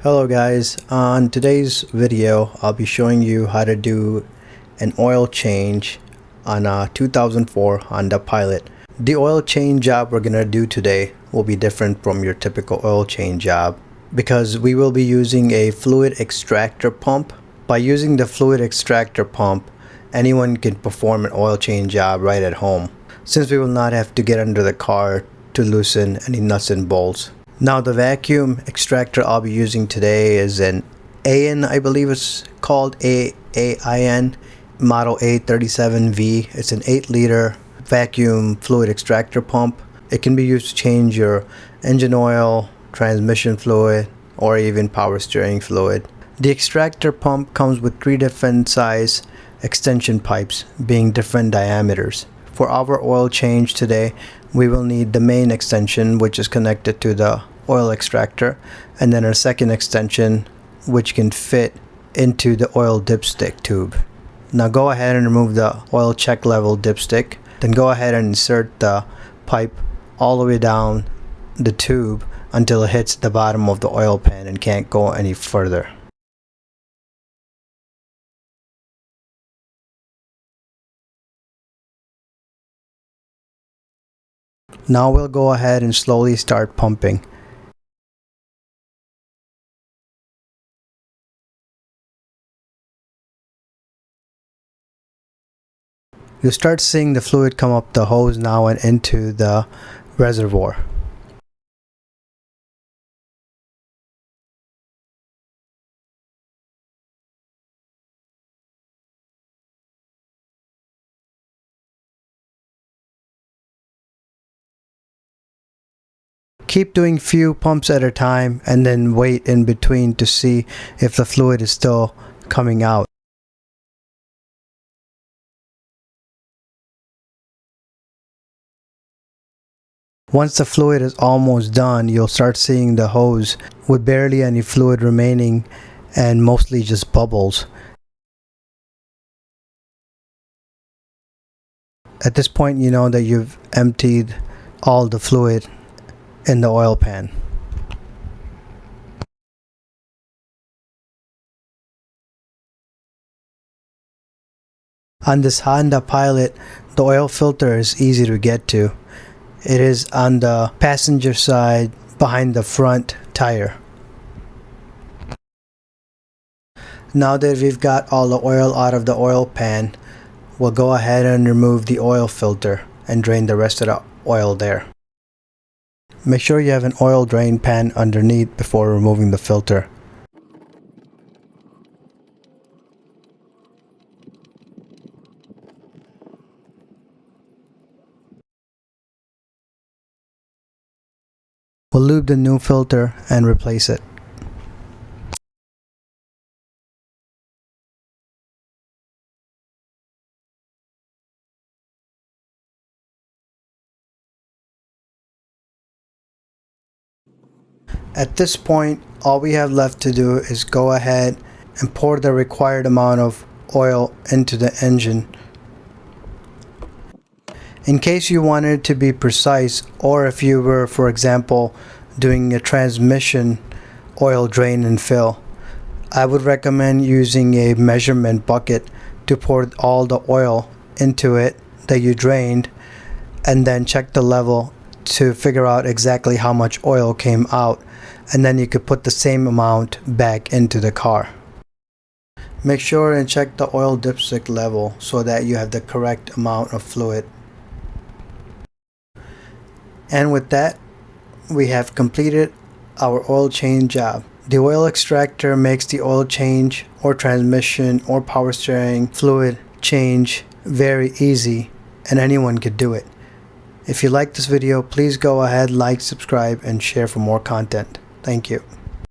Hello guys, on today's video I'll be showing you how to do an oil change on a 2004 Honda Pilot. The oil change job we're gonna do today will be different from your typical oil change job because we will be using a fluid extractor pump. By using the fluid extractor pump, anyone can perform an oil change job right at home, since we will not have to get under the car to loosen any nuts and bolts. Now the vacuum extractor I'll be using today is an Aain, I believe it's called Aain model A37V. It's an 8-liter vacuum fluid extractor pump. It can be used to change your engine oil, transmission fluid, or even power steering fluid. The extractor pump comes with 3 different size extension pipes being different diameters. For our oil change today, we will need the main extension, which is connected to the oil extractor, and then a second extension which can fit into the oil dipstick tube. Now go ahead and remove the oil check level dipstick, then go ahead and insert the pipe all the way down the tube until it hits the bottom of the oil pan and can't go any further. Now we'll go ahead and slowly start pumping. You'll start seeing the fluid come up the hose now and into the reservoir. Keep doing few pumps at a time and then wait in between to see if the fluid is still coming out. Once the fluid is almost done, you'll start seeing the hose with barely any fluid remaining and mostly just bubbles. At this point, you know that you've emptied all the fluid in the oil pan. On this Honda Pilot, the oil filter is easy to get to. It is on the passenger side behind the front tire. Now that we've got all the oil out of the oil pan, we'll go ahead and remove the oil filter and drain the rest of the oil there. Make sure you have an oil drain pan underneath before removing the filter. We'll lube the new filter and replace it. At this point, all we have left to do is go ahead and pour the required amount of oil into the engine. In case you wanted to be precise, or if you were, for example, doing a transmission oil drain and fill, I would recommend using a measurement bucket to pour all the oil into it that you drained, and then check the level to figure out exactly how much oil came out, and then you could put the same amount back into the car. Make sure and check the oil dipstick level so that you have the correct amount of fluid. And with that, we have completed our oil change job. The oil extractor makes the oil change or transmission or power steering fluid change very easy, and anyone could do it. If you like this video, please go ahead, like, subscribe, and share for more content. Thank you.